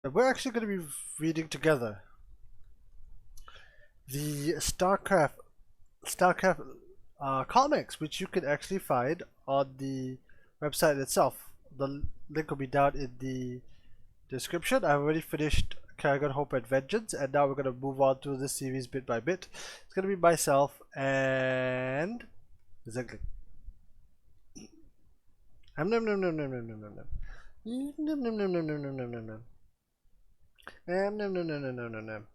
We're actually going to be reading together the Starcraft comics, which you can actually find on the website itself. The link will be down in the description. I've already finished Kerrigan Hope and Vengeance, and now we're going to move on to this series bit by bit. It's going to be myself and exactly. Nom nom nom nom nom nom nom nom nom. Nom nom nom nom nom nom nom nom nom. Nom nom nom nom nom nom nom.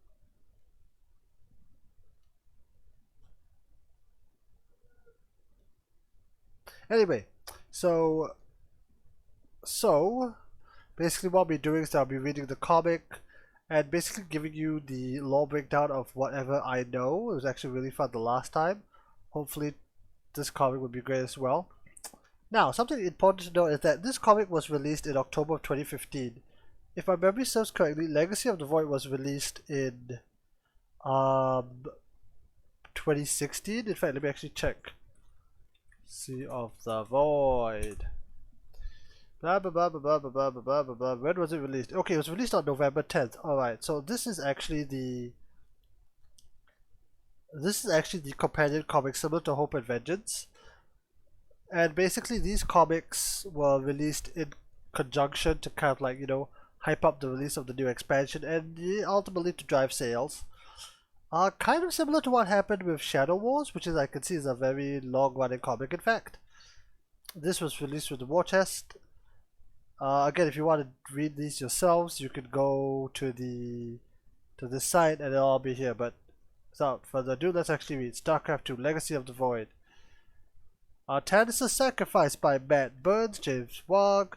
Anyway, so basically what I'll be doing is I'll be reading the comic and basically giving you the lore breakdown of whatever I know. It was actually really fun the last time. Hopefully this comic will be great as well. Now, something important to note is that this comic was released in October of 2015. If my memory serves correctly, Legacy of the Void was released in 2016. In fact, let me actually check. Sea of the Void. Blah blah blah blah blah blah blah blah blah blah. When was it released? Okay, it was released on November 10th. Alright, so this is actually the companion comic similar to Hope and Vengeance. And basically these comics were released in conjunction to kind of like, you know, hype up the release of the new expansion and ultimately to drive sales. Kind of similar to what happened with Shadow Wars, which is I can see is a very long running comic in fact. This was released with the War Chest. Again, if you want to read these yourselves, you can go to this site and it'll all be here. But without further ado, let's actually read Starcraft 2 Legacy of the Void. Artanis Sacrifice by Matt Burns, James Wog.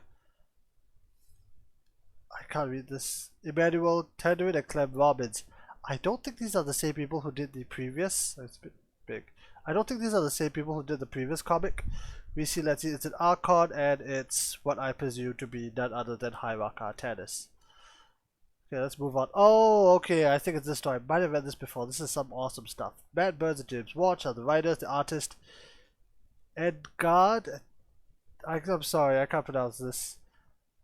I can't read this. Emmanuel Tenduin and Clem Robbins. I don't think these are the same people who did the previous. It's a bit big. I don't think these are the same people who did the previous comic. We see, let's see, it's an Archon and it's what I presume to be none other than Hierarch Artanis. Okay, let's move on. Oh, okay, I think it's this story. Might have read this before. This is some awesome stuff. Matt Burns and James Watch are the writers, the artist. Edgard, I'm sorry, I can't pronounce this.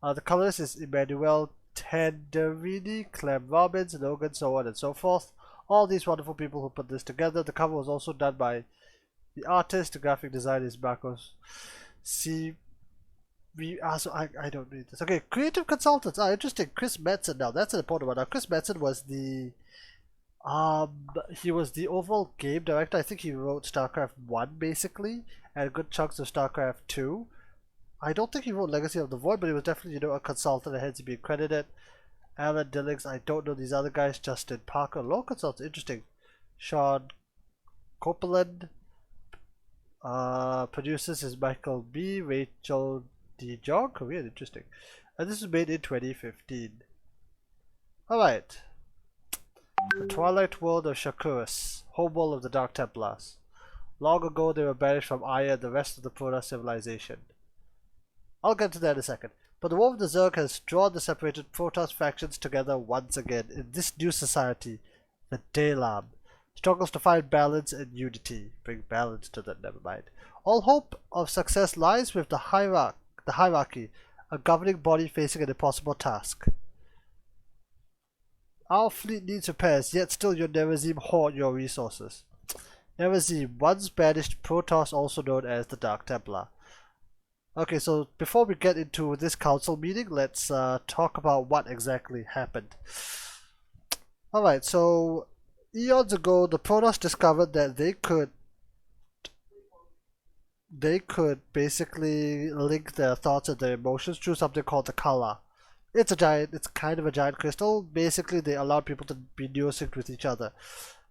The colorist is Emmanuel Tenderini, Clem Robbins, Logan, so on and so forth. All these wonderful people who put this together. The cover was also done by the artist. The graphic designer is Marcos C. So I don't read this. Okay, creative consultants. Interesting. Chris Metzen. Now that's an important one. Now Chris Metzen was the he was the overall game director. I think he wrote StarCraft 1 basically, and good chunks of StarCraft 2. I don't think he wrote Legacy of the Void, but he was definitely, you know, a consultant and hence to be credited. Alan Dillings, I don't know these other guys. Justin Parker, low consultant, interesting. Sean Copeland. Producers is Michael B. Rachel D. John, Korean, interesting. And this was made in 2015. Alright. The Twilight World of Shakuras, homeworld of the Dark Templars. Long ago they were banished from Aya and the rest of the Protoss civilization. I'll get to that in a second. But the War of the Zerg has drawn the separated Protoss factions together once again in this new society, the Dalam. Struggles to find balance and unity. Bring balance to that, never mind. All hope of success lies with the hierarchy, a governing body facing an impossible task. Our fleet needs repairs, yet still your Nerazim hoard your resources. Nerazim, once banished Protoss, also known as the Dark Templar. Okay, so before we get into this council meeting, let's talk about what exactly happened. Alright, so eons ago, the Protoss discovered that they could basically link their thoughts and their emotions through something called the Kala. It's kind of a giant crystal. Basically, they allowed people to be neosynced with each other.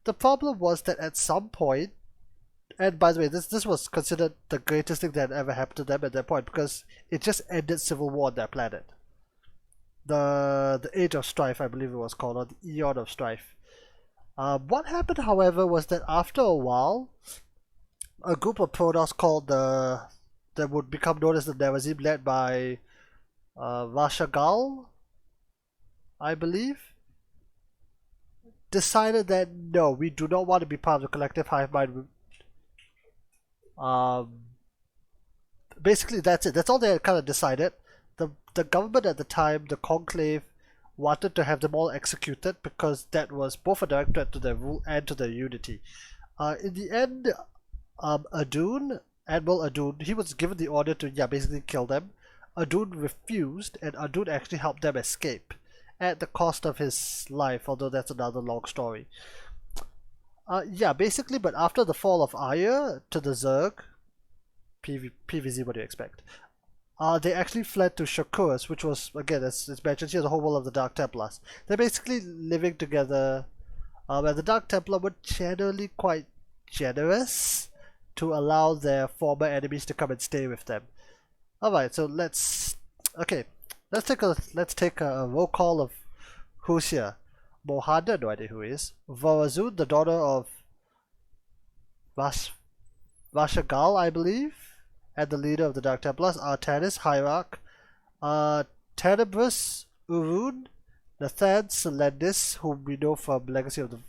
The problem was that at some point, and by the way, this was considered the greatest thing that had ever happened to them at that point because it just ended civil war on their planet. The Age of Strife, I believe it was called, or the Eon of Strife. What happened, however, was that after a while, a group of Protoss called that would become known as the Nerazim, led by Vashagal, I believe, decided that no, we do not want to be part of the collective hive mind. Basically, that's it. That's all they had kind of decided. The government at the time, the conclave, wanted to have them all executed because that was both a direct threat to their rule and to their unity. In the end, Admiral Adun, he was given the order to basically kill them. Adun refused, and Adun actually helped them escape at the cost of his life, although that's another long story. Basically, but after the fall of Aya to the Zerg, PVZ, what do you expect? They actually fled to Shakuras, which was, again, as it's mentioned here, the whole world of the Dark Templars. They're basically living together, where the Dark Templar were generally quite generous to allow their former enemies to come and stay with them. Alright, so let's take a roll call of who's here. Mohanda, no idea who he is. Vorazun, the daughter of Vashagal, I believe, and the leader of the Dark Templars. Artanis, Hierarch. Tenebrous, Urun, Nathan, Selendis, whom we know from Legacy of the...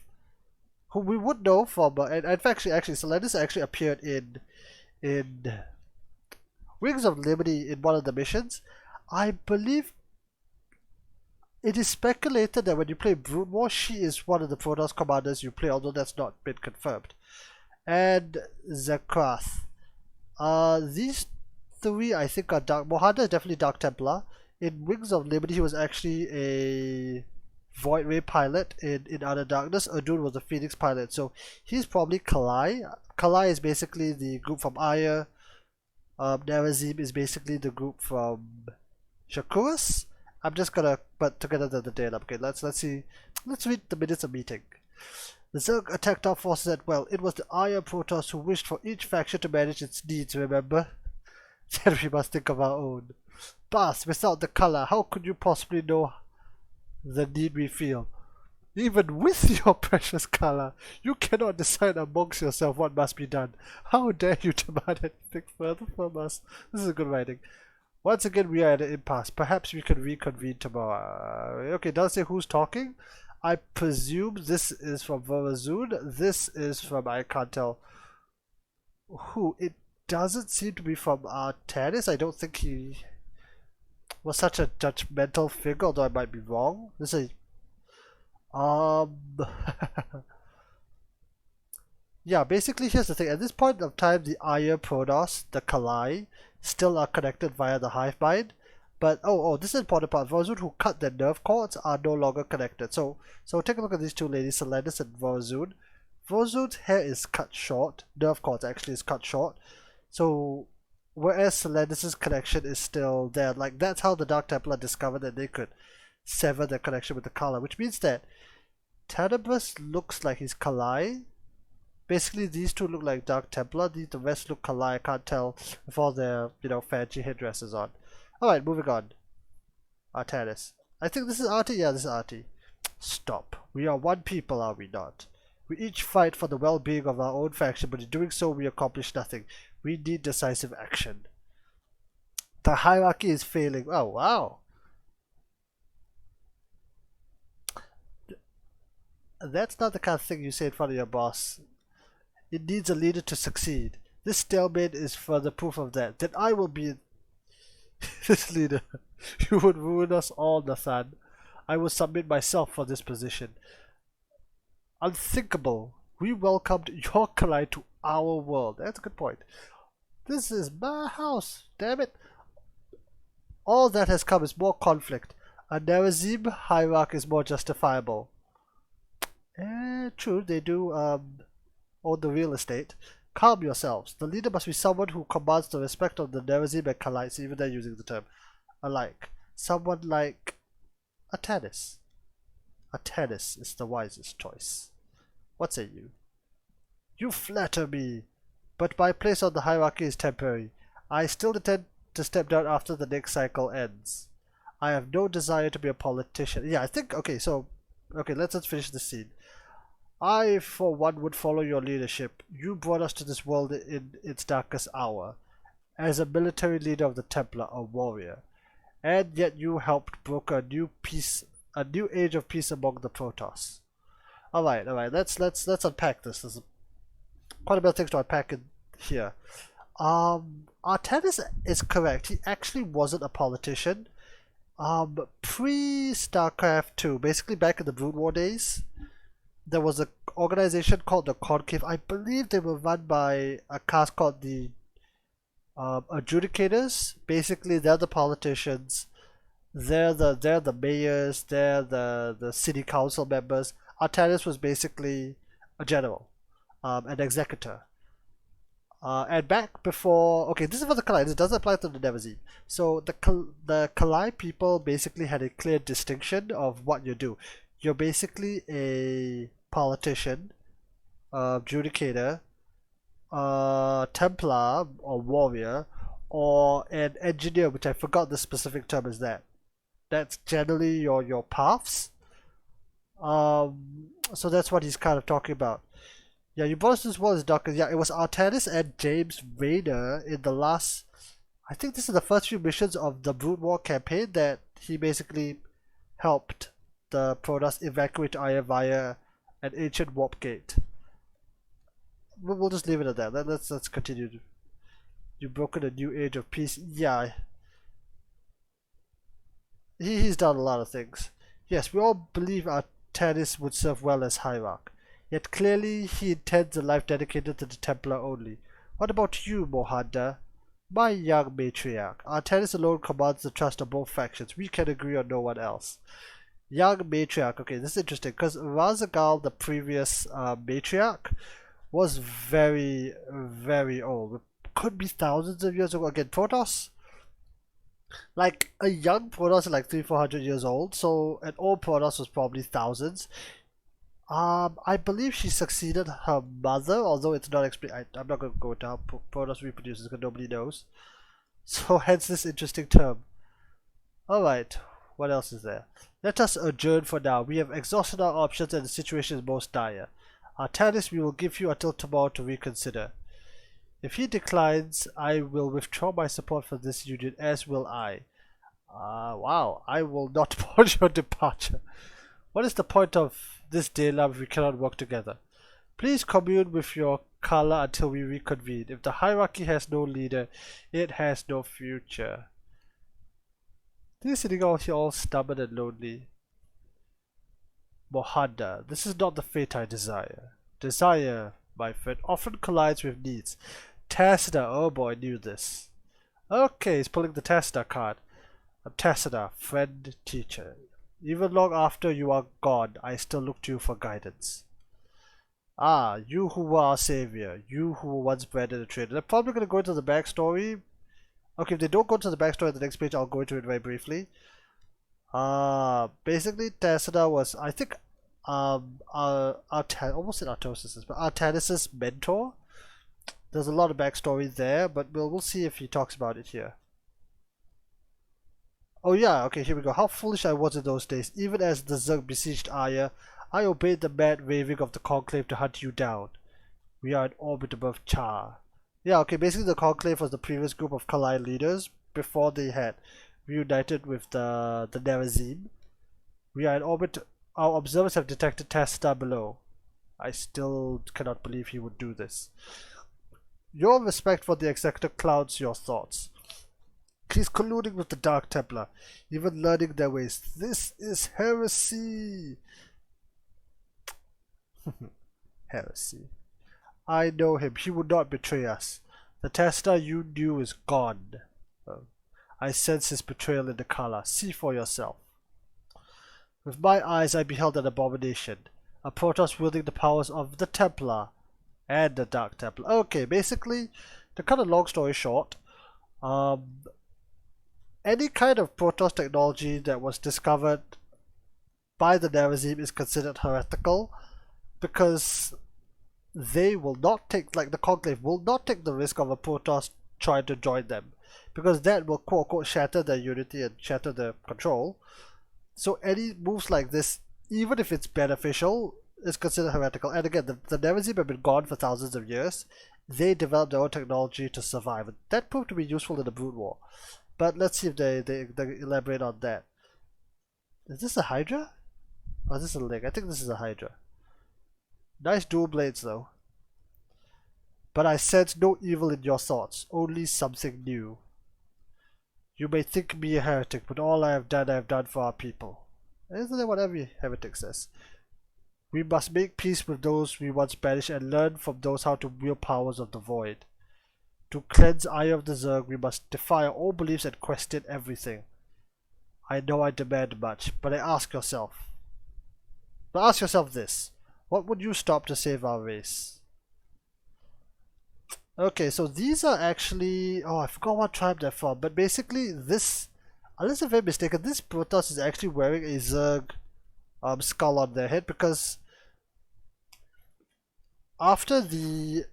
whom we would know from... and in fact, actually, Selendis actually appeared in Wings of Liberty in one of the missions. I believe it is speculated that when you play Broodmore, she is one of the Protoss commanders you play, although that's not been confirmed. And Zakrath. These three, I think, are Dark... Mohanda is definitely Dark Templar. In Wings of Liberty, he was actually a Void Ray pilot in Outer Darkness. Adun was a Phoenix pilot, so he's probably Kalai. Kalai is basically the group from Aya. Narazim is basically the group from Shakuras. I'm just gonna put together the data. Okay, let's see. Let's read the minutes of meeting. The Zerg attacked our forces at well. It was the Aya Protoss who wished for each faction to manage its needs, remember? Then we must think of our own. Bas, without the color, how could you possibly know the need we feel? Even with your precious color, you cannot decide amongst yourself what must be done. How dare you demand anything further from us? This is good writing. Once again, we are at an impasse. Perhaps we can reconvene tomorrow. Okay, does it say who's talking? I presume this is from Vorazun. This is from, I can't tell who. It doesn't seem to be from Artanis. I don't think he was such a judgmental figure, although I might be wrong. This is yeah, basically here's the thing. At this point of time, the Aya Protoss, the Kalai, still are connected via the hive mind. But this is the important part. Vorazun, who cut their nerve cords, are no longer connected. So take a look at these two ladies, Selendis and Vorazun. Vorazun's hair is cut short. Nerve cords actually is cut short. So whereas Selendis' connection is still there. Like, that's how the Dark Templar discovered that they could sever their connection with the Kala, which means that Tenebrous looks like he's Kalai. Basically, these two look like Dark Templar. The rest look Kalai. I can't tell with all their, fancy headdresses on. Alright, moving on. Artanis. I think this is Artie? Yeah, this is Artie. Stop. We are one people, are we not? We each fight for the well-being of our own faction, but in doing so we accomplish nothing. We need decisive action. The hierarchy is failing. Oh, wow. That's not the kind of thing you say in front of your boss. It needs a leader to succeed. This stalemate is further proof of that. Then I will be this leader. You would ruin us all, Nathan. I will submit myself for this position. Unthinkable. We welcomed your Kalai to our world. That's a good point. This is my house. Damn it. All that has come is more conflict. A Narazim hierarch is more justifiable. True, they do own the real estate. Calm yourselves. The leader must be someone who commands the respect of the Narazim and Kalites, even they're using the term alike. Someone like Artanis. Artanis is the wisest choice. What say you? You flatter me, but my place on the hierarchy is temporary. I still intend to step down after the next cycle ends. I have no desire to be a politician. Yeah, I think, okay, let's finish the scene. I, for one, would follow your leadership. You brought us to this world in its darkest hour. As a military leader of the Templar, a warrior. And yet you helped broker a new age of peace among the Protoss. Alright, let's unpack this. There's quite a bit of things to unpack in here. Artanis is correct. He actually wasn't a politician. Pre-Starcraft 2, basically back in the Brood War days, there was an organization called the Conclave. I believe they were run by a caste called the Adjudicators. Basically, they're the politicians. They're the mayors. They're the city council members. Artanis was basically a general, an executor. And back before, okay, this is for the Kalai. This doesn't apply to the Nevezim. So the Kalai people basically had a clear distinction of what you do. You're basically a politician, judicator, Templar or warrior, or an engineer, which I forgot the specific term is that. That's generally your paths. So that's what he's kind of talking about. Yeah, you brought us this world is darker. Yeah, it was Artanis and James Rayner in the last. I think this is the first few missions of the Brood War campaign that he basically helped the Protoss evacuate Iron via an ancient warp gate. We'll just leave it at that. Let's continue. You've broken a new age of peace. Yeah, he's done a lot of things. Yes, we all believe Artanis would serve well as Hierarch. Yet clearly he intends a life dedicated to the Templar only. What about you, Mohanda? My young matriarch. Artanis alone commands the trust of both factions. We can agree on no one else. Young matriarch. Okay, this is interesting because Razagal, the previous matriarch, was very, very old. It could be thousands of years ago. Again, Protoss, like a young Protoss is like 300-400 years old, so an old Protoss was probably thousands. I believe she succeeded her mother, although it's not explained. I'm not going to go into how Protoss reproduces because nobody knows. So hence this interesting term. Alright, what else is there? Let us adjourn for now. We have exhausted our options and the situation is most dire. Artanis, we will give you until tomorrow to reconsider. If he declines, I will withdraw my support for this union, as will I. Wow, I will not support your departure. What is the point of this day, love, if we cannot work together? Please commune with your Kala until we reconvene. If the hierarchy has no leader, it has no future. He's sitting out here all stubborn and lonely. Mohanda, this is not the fate I desire. Desire, my friend, often collides with needs. Tacita, oh boy, I knew this. Okay, he's pulling the Tacita card. I'm Tacita, friend, teacher. Even long after you are gone, I still look to you for guidance. Ah, you who were our savior, you who were once bred in a trade. They're probably going to go into the backstory. Okay, if they don't go into the backstory on the next page, I'll go into it very briefly. Basically, Tacita was, I think, almost in Artosis, but Artanis' mentor. There's a lot of backstory there, but we'll see if he talks about it here. Oh yeah, okay, here we go. How foolish I was in those days. Even as the Zerg besieged Aya, I obeyed the mad raving of the Conclave to hunt you down. We are in orbit above Char. Yeah, okay, basically the Conclave was the previous group of Kalai leaders before they had reunited with the Nevezim. We are in orbit. Our observers have detected Tacita below. I still cannot believe he would do this. Your respect for the Executor clouds your thoughts. He's colluding with the Dark Templar, even learning their ways. This is heresy. Heresy. I know him. He would not betray us. The Tacita you knew is gone. I sense his betrayal in the Kala. See for yourself. With my eyes I beheld an abomination. A Protoss wielding the powers of the Templar and the Dark Templar. Okay, basically, to cut a long story short, any kind of Protoss technology that was discovered by the Nevezim is considered heretical because they will not take, like the Conclave, will not take the risk of a Protoss trying to join them because that will quote unquote shatter their unity and shatter their control. So any moves like this, even if it's beneficial, is considered heretical. And again, the Nevezim have been gone for thousands of years. They developed their own technology to survive. And that proved to be useful in the Brood War. But let's see if they elaborate on that. Is this a Hydra? Or is this a Lig? I think this is a Hydra. Nice dual blades though. But I sense no evil in your thoughts, only something new. You may think me a heretic, but all I have done for our people. Isn't that what every heretic says? We must make peace with those we once banished and learn from those how to wield powers of the void. To cleanse Eye of the Zerg, we must defy our own beliefs and question everything. I know I demand much, but ask yourself this. What would you stop to save our race? Okay, so these are actually... Oh, I forgot what tribe they're from, but basically this... Unless I'm very mistaken, this Protoss is actually wearing a Zerg skull on their head because after the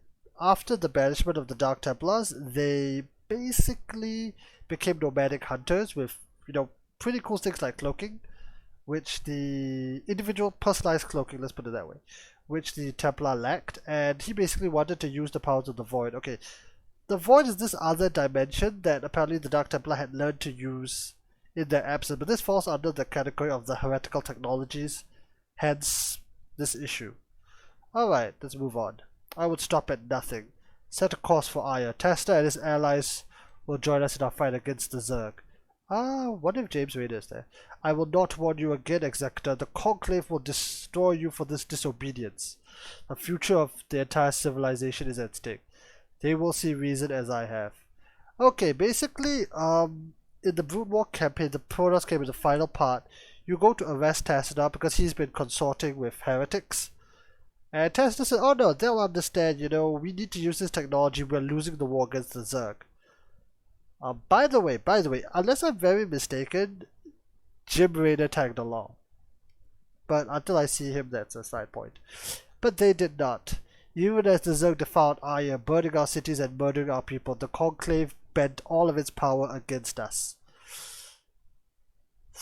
banishment of the Dark Templars, they basically became nomadic hunters with, you know, pretty cool things like cloaking, which the individual personalized cloaking, let's put it that way, which the Templar lacked, and he basically wanted to use the powers of the Void. Okay, the Void is this other dimension that apparently the Dark Templar had learned to use in their absence, but this falls under the category of the heretical technologies, hence this issue. Alright, let's move on. I would stop at nothing. Set a course for Aya. Tester and his allies will join us in our fight against the Zerg. What if James Raider is there? I will not warn you again, Executor. The Conclave will destroy you for this disobedience. The future of the entire civilization is at stake. They will see reason as I have. Okay, basically, in the Brood War campaign, the Protoss came in the final part. You go to arrest Tassadar because he's been consorting with heretics. And Tassadar said, oh no, they'll understand, you know, we need to use this technology, we're losing the war against the Zerg. By the way, unless I'm very mistaken, Jim Raynor tagged along. But until I see him, that's a side point. But they did not. Even as the Zerg defiled Aya, burning our cities and murdering our people, the Conclave bent all of its power against us.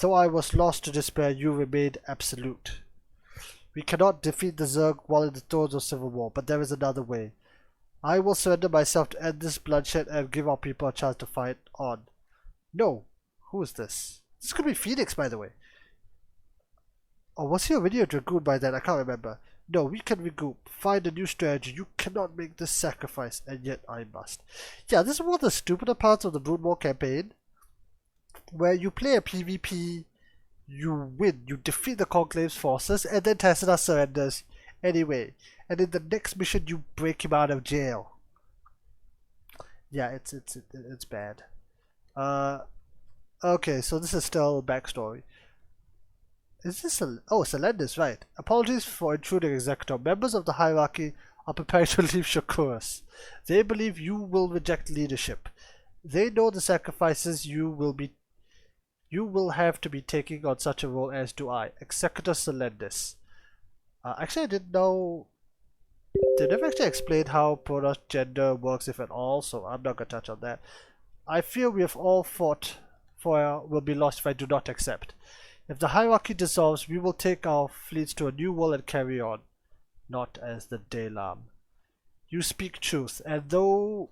Though I was lost to despair, you remained absolute. We cannot defeat the Zerg while in the throes of civil war, but there is another way. I will surrender myself to end this bloodshed and give our people a chance to fight on. No. Who is this? This could be Phoenix, by the way. Or was he already a Dragoon by then? I can't remember. No, we can regroup. Find a new strategy. You cannot make this sacrifice, and yet I must. Yeah, this is one of the stupider parts of the Brood War campaign, where you play a PvP, you win, you defeat the Conclave's forces, and then Tassadar surrenders anyway. And in the next mission, you break him out of jail. Yeah, it's bad. Okay, so this is still backstory. Is this a... Oh, Selendis, right. Apologies for intruding, Executor. Members of the hierarchy are preparing to leave Shakuras. They believe you will reject leadership. They know the sacrifices you will have to be taking on such a role, as do I. Executor Selendis. Actually, I didn't know... They never actually explained how Protoss gender works, if at all, so I'm not going to touch on that. I fear we have all fought for will be lost if I do not accept. If the hierarchy dissolves, we will take our fleets to a new world and carry on. Not as the Daylam. You speak truth, and though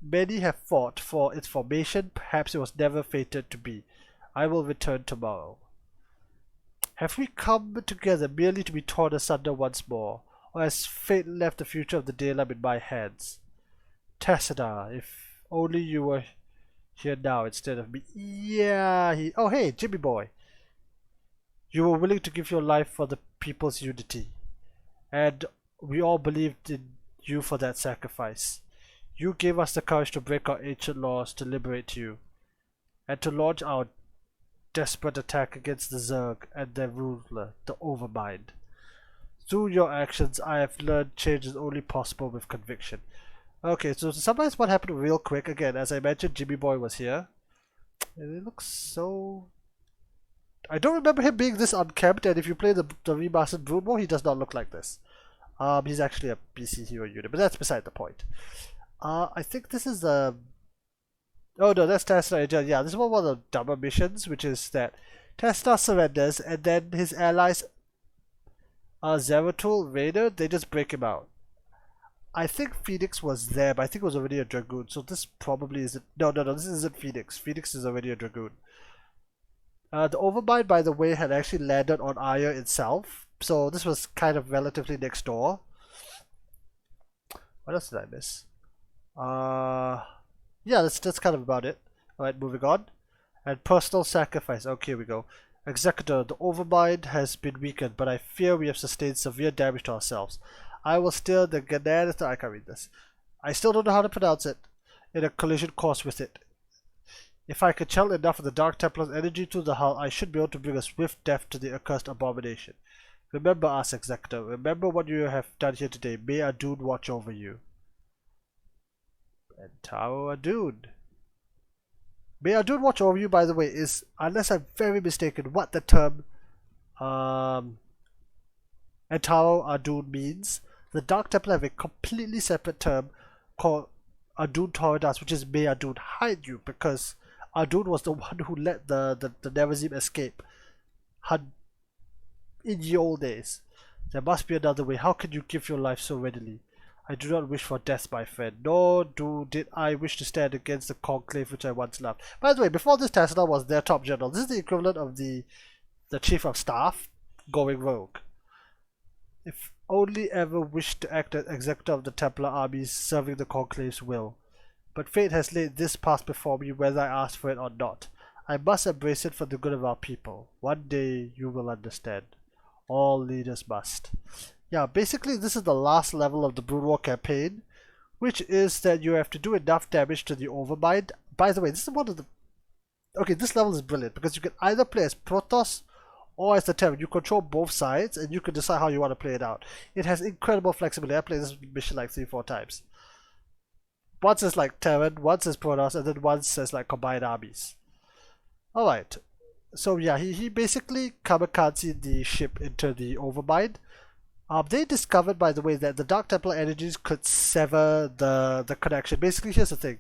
many have fought for its formation, perhaps it was never fated to be. I will return tomorrow. Have we come together merely to be torn asunder once more? Or has fate left the future of the Daylam in my hands? Tassadar, if only you were here now instead of me. Yeah, oh hey, Jimmy boy. You were willing to give your life for the people's unity. And we all believed in you for that sacrifice. You gave us the courage to break our ancient laws to liberate you. And to launch our desperate attack against the Zerg and their ruler, the Overmind. Through your actions, I have learned change is only possible with conviction. Okay, so to summarize what happened real quick, again, as I mentioned, Jimmy Boy was here. And it looks so... I don't remember him being this unkempt, and if you play the remastered Brood War, he does not look like this. He's actually a PC hero unit, but that's beside the point. I think this is the... Oh no, that's Tassadar. Yeah, this is one of the dumber missions, which is that Tassadar surrenders, and then his allies... Zeratul, Raider, they just break him out. I think Phoenix was there, but I think it was already a Dragoon, so this probably isn't... No, this isn't Phoenix. Phoenix is already a Dragoon. The Overmind, by the way, had actually landed on Aya itself, so this was kind of relatively next door. What else did I miss? Yeah, that's kind of about it. Alright, moving on. And personal sacrifice. Okay, here we go. Executor, the overmind has been weakened, but I fear we have sustained severe damage to ourselves. I will steer the Ganadith. I can't read this. I still don't know how to pronounce it. In a collision course with it. If I could channel enough of the Dark Templar's energy to the hull, I should be able to bring a swift death to the accursed abomination. Remember us, Executor. Remember what you have done here today. May Adun watch over you. And Taro Adun. May Adun watch over you, by the way, is, unless I'm very mistaken, what the term Entaro Adun means. The Dark Templar have a completely separate term called Adun Toridas, which is May Adun hide you, because Adun was the one who let the Nerazim escape in the old days. There must be another way. How can you give your life so readily? I do not wish for death, my friend, nor did I wish to stand against the conclave which I once loved. By the way, before this, Tesla was their top general. This is the equivalent of the chief of staff going rogue. If only ever wished to act as executor of the Templar armies serving the conclave's will. But fate has laid this path before me whether I ask for it or not. I must embrace it for the good of our people. One day you will understand. All leaders must. Yeah, basically this is the last level of the Brood War campaign, which is that you have to do enough damage to the Overmind. By the way, this is one of the... Okay, this level is brilliant because you can either play as Protoss or as the Terran. You control both sides and you can decide how you want to play it out. It has incredible flexibility. I played this mission like 3-4 times. Once as like Terran, once as Protoss, and then once as like combined armies. Alright, so yeah, he basically kamikaze the ship into the Overmind. They discovered, by the way, that the Dark Templar energies could sever the connection. Basically, here's the thing.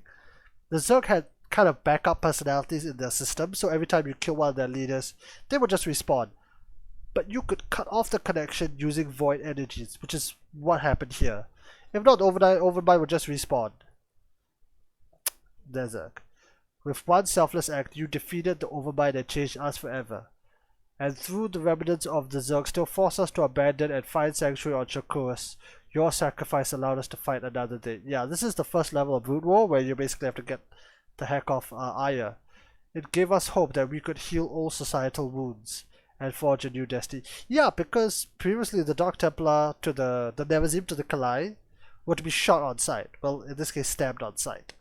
The Zerg had kind of backup personalities in their system, so every time you kill one of their leaders, they would just respawn. But you could cut off the connection using void energies, which is what happened here. If not, Overmind would just respawn. There's Zerg. With one selfless act, you defeated the Overmind and changed us forever. And through the remnants of the Zerg still force us to abandon and find sanctuary on Shakuras, your sacrifice allowed us to fight another day. Yeah, this is the first level of Brood War where you basically have to get the heck off Aya. It gave us hope that we could heal all societal wounds and forge a new destiny. Yeah, because previously the Dark Templar to the Nerazim to the Kalai were to be shot on sight. Well, in this case, stabbed on sight.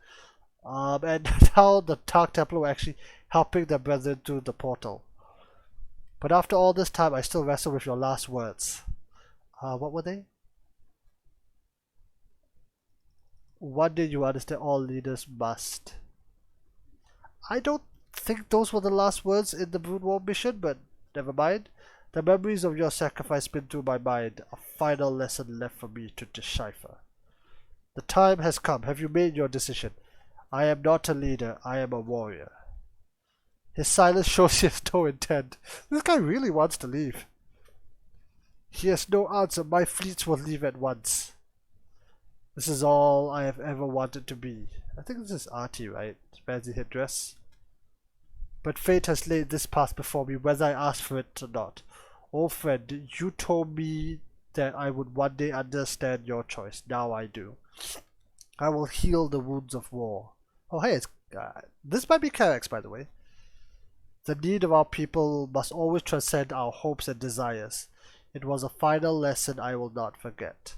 And now the Dark Templar were actually helping their brethren through the portal. But after all this time, I still wrestle with your last words. What were they? One day you understand all leaders must. I don't think those were the last words in the Brood War mission, but never mind. The memories of your sacrifice spin through my mind, a final lesson left for me to decipher. The time has come. Have you made your decision? I am not a leader, I am a warrior. His silence shows he has no intent. This guy really wants to leave. He has no answer. My fleets will leave at once. This is all I have ever wanted to be. I think this is Artie, right? Fancy headdress. But fate has laid this path before me, whether I ask for it or not. Oh friend, you told me that I would one day understand your choice. Now I do. I will heal the wounds of war. Oh hey, this might be Karex, by the way. The need of our people must always transcend our hopes and desires. It was a final lesson I will not forget.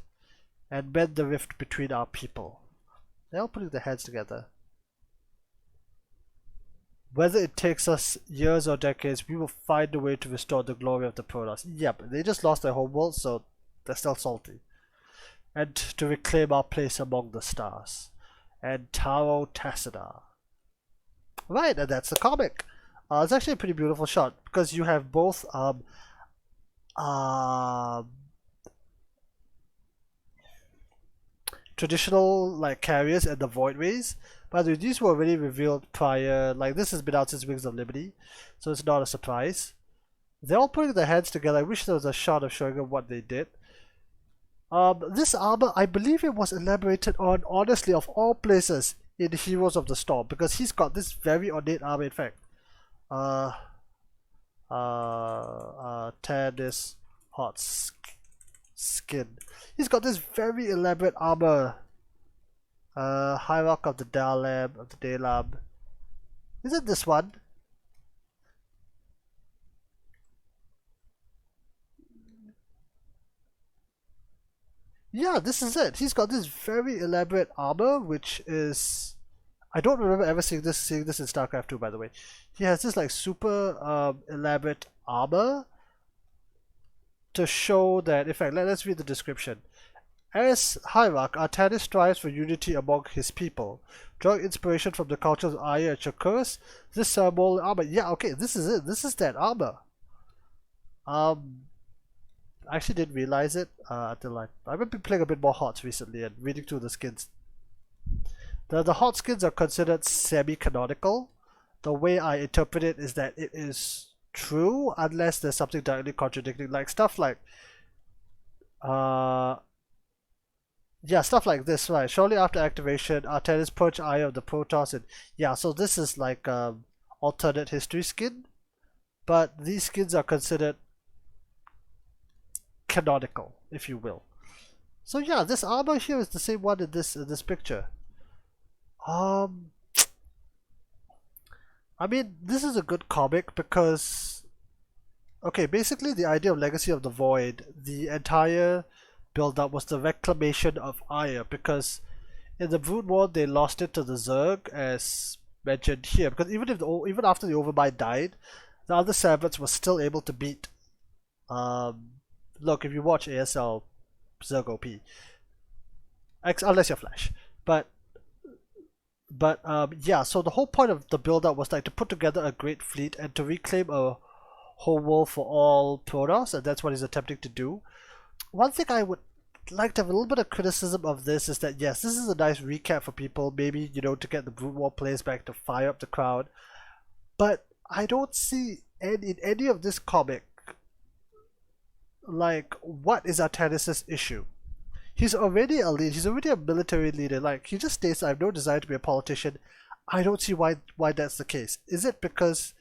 And mend the rift between our people. They're all putting their heads together. Whether it takes us years or decades, we will find a way to restore the glory of the Protoss. Yep, they just lost their homeworld, so they're still salty. And to reclaim our place among the stars. And Taro Tassida. Right, and that's the comic. It's actually a pretty beautiful shot because you have both traditional like carriers and the voidways. By the way, these were already revealed prior. Like this has been out since Wings of Liberty, so it's not a surprise. They're all putting their heads together. I wish there was a shot of showing them what they did. This armor, I believe it was elaborated on, honestly, of all places, in Heroes of the Storm, because he's got this very ornate armor. In fact, Artanis hot skin. He's got this very elaborate armor. Hierarch of the Dalam, Is it this one? Yeah, this is it. He's got this very elaborate armor, which is, I don't remember ever seeing this in Starcraft 2, by the way. He has this like super elaborate armor to show that, in fact, let's read the description. As Hierarch, Artanis strives for unity among his people. Drawing inspiration from the cultures of Aya and Shakuras, this ceremonial armor, yeah, okay, this is it. This is that armor. I actually didn't realize it until I've been playing a bit more HOTS recently and reading through the skins. The HOT skins are considered semi-canonical. The way I interpret it is that it is true unless there's something directly contradicting, like stuff like yeah, stuff like this, right? Shortly after activation, Artanis purged Eye of the Protoss, and yeah, so this is like alternate history skin, but these skins are considered canonical, if you will. So yeah, this armor here is the same one in this picture. I mean, this is a good comic because, okay, basically the idea of Legacy of the Void, the entire build-up was the reclamation of Aya, because in the Brood War they lost it to the Zerg, as mentioned here, because even after the Overmind died, the other Savants were still able to beat. Look, if you watch ASL, Zerg OP, unless you're Flash, but yeah, so the whole point of the build-up was like to put together a great fleet and to reclaim a whole world for all Protoss, and that's what he's attempting to do. One thing I would like to have a little bit of criticism of this is that yes, this is a nice recap for people, maybe, you know, to get the Brood War players back to fire up the crowd, but I don't see in any of this comic, like, what is Artanis' issue? He's already a lead. He's already a military leader. Like, he just states, "I have no desire to be a politician." I don't see why that's the case. Is it because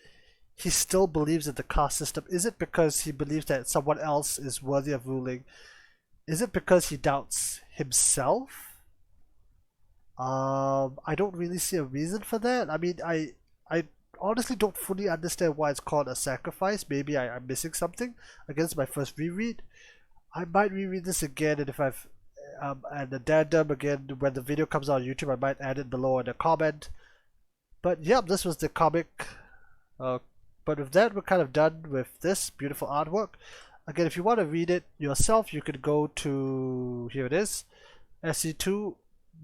he still believes in the caste system? Is it because he believes that someone else is worthy of ruling? Is it because he doubts himself? I don't really see a reason for that. I mean, I honestly don't fully understand why it's called a sacrifice. Maybe I'm missing something. Against my first reread, I might reread this again, and if I've and addendum again when the video comes out on YouTube, I might add it below in a comment. But yeah, this was the comic. But with that, we're kind of done with this beautiful artwork. Again, if you want to read it yourself, you could go to, here it is, SC2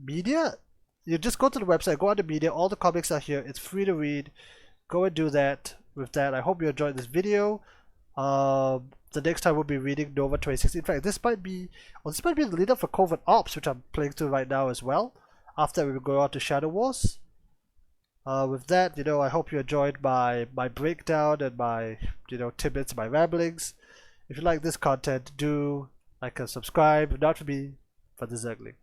Media. You just go to the website, go on to media, all the comics are here, it's free to read. Go and do that. With that, I hope you enjoyed this video. The next time we'll be reading Nova 2016. In fact, this might be the lead up for Covert Ops, which I'm playing through right now as well. After we go on to Shadow Wars. With that, you know, I hope you enjoyed my breakdown and my, you know, tidbits, my ramblings. If you like this content, do like and subscribe. Not for me, for the Zergling.